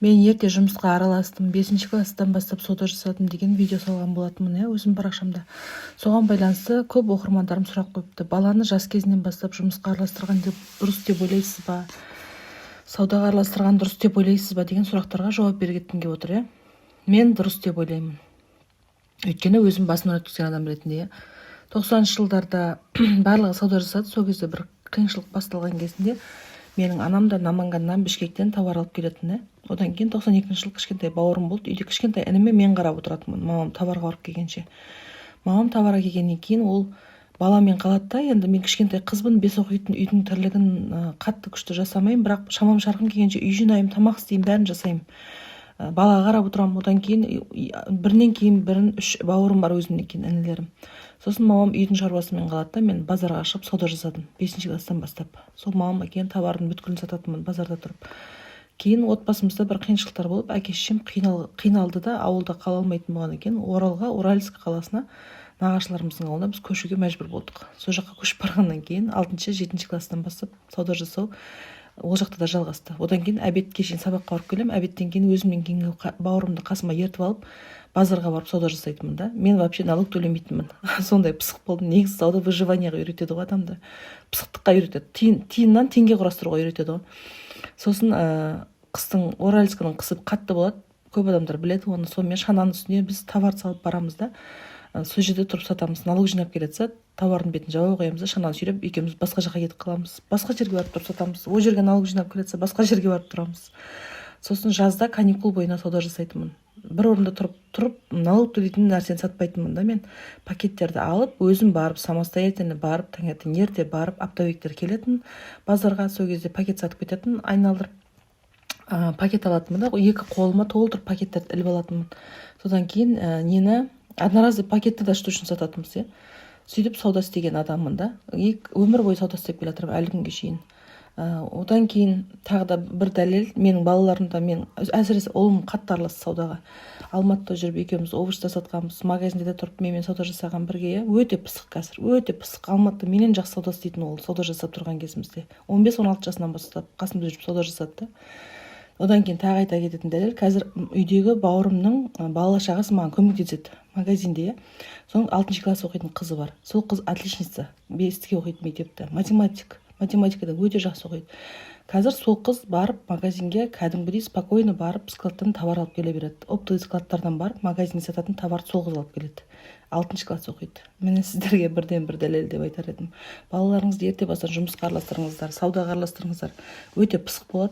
Мен ерте жұмысқа араластым, 5 класстан бастап сауда жасадым деген видео салған болатынмын, өзім парақшамда. Соған байланысты көп оқырмандарым сұрақ қойыпты. Баланы жас кезінен бастап жұмысқа араластырған дұрыс деп ойлайсыз ба? Саудаға араластырған дұрыс деп ойлайсыз ба деген сұрақтарға жауап бергім келіп отыр, Мен дұрыс деп ойлаймын. Өйткені өзім басымнан өткізген адам ретінде, 90-шы жылдарда барлығы сауда жасады. Сол кезде бір қиыншылық басталған кезінде менің анам да Наманганнан, Бішкектен товар алып келетін. Одан кейін 92-ші жылы кішкентай бауырым болды. Үйде кішкентай ініме мен қарап отыратынмын, мамам товарға барып келгенше. Мамам товарға келгеннен кейін ол баламен қалады да, енді мен кішкентай қызбын, 5 оқитын үйдің тірлігін қатты күшті жасамаймын, бірақ шамам шарқым келгенше үй жинаймын, тамақ істеймін, бәрін жасаймын. Балаға қарап отырамын. Одан кейін бірінен кейін бірін 3 бауырым бар, өзімнен кейін інілерім. Сосын мамам үйдің шаруасымен қалады да, мен базарға шығып сауда жасадым 5 класстан бастап. Сол мамам әкелген товардың бүткілін сататынмын базарда тұрып. Кейін отбасымызда бір қиыншылықтар болып, әке-шешем қиналды да, ауылда қала алмайтын болғаннан кейін Оралға, Уральск қаласына, нағашыларымыздың ауылына біз көшуге мәжбүр болдық. Сол жаққа көшіп барғаннан кейін 6-7 класстан бастап сауда жасау ол жақта да жалғасты. Одан кейін обедке шейін сабаққа барып келем, обедтен кейін өзімнен кейінгі бауырымды қасыма ертіп алып базарға барып сауда жасайтынмын да. Мен вообще налог төлемейтінмін. Сондай пысық болдым. Негізі сауда выживанияға үйретеді ғой адамды. Пысықтыққа үйретеді. Тиыннан теңге құрастыруға үйретеді ғой. Сосын қыстың, Оральскінің қысы қатты болады. Көп адамдар біледі оны. Сонымен шананың үстіне біз товар салып барамыз да. Сол жерде тұрып сатамыз. Налог жинап келеді, товардың бетін жауып қоямыз да, шананы сүйреп екеуміз басқа жаққа кетіп қаламыз. Басқа жерге барып тұрып сатамыз. Ол жерге налог жинап келеді, басқа жерге барып тұрамыз. Сосын жазда каникул бойына сауда жасайтынмын. Бір орында тұрып налог төлейтін нәрсені сатпайтынмын да. Мен пакеттерді алып, өзім барып, самостоятельно барып, таңертең ерте барып, оптовиктер келетін базарға, сол кезде пакет сатып кететін, айналдырып пакет алатынмын да. 2 қолыма толтырып пакеттерді іліп алатынмын. Содан кейін нені одноразовый пакетті да үшін сататынбыз, Сөйтіп сауда істеген адаммын да. Өмір бойы сауда істеп келе жатырмын әлі күнге шейін. Одан кейін тағы да бір дәлел, менің балаларымда, мен әсіресе ұлым қатты араласты саудаға. Алматыда жүріп екеуміз овощта сатқанбыз, магазинде де тұрып менімен сауда жасаған бірге. Өте пысық қазір, өте пысық. Алматыда менен жақсы сауда істейтін ол, сауда жасап тұрған кезімізде. 15-16 жасынан бастап қасымда жүріп сауда жасады. Одан кейін тағы айта кететін дәлел, қазір үйдегі бауырымның бала шағасы маған көмектеседі магазинде. Соның 6 класс оқитын қызы бар. Сол қыз отличница, 5-ке оқиды мектепте, математикада өте жақсы оқиды. Қазір сол қыз барып магазинге кәдімгідей спокойно барып складтан товар алып келе береді. Оптовый складтардан барып магазинге сататын товар сол қыз алып келеді. 6 класс оқиды. Мен сіздерге бірден бір дәлел деп айтар едім. Балаларыңызды ерте бастан жұмысқа араластырыңыздар, саудаға араластырыңыздар. Өте пысық болады.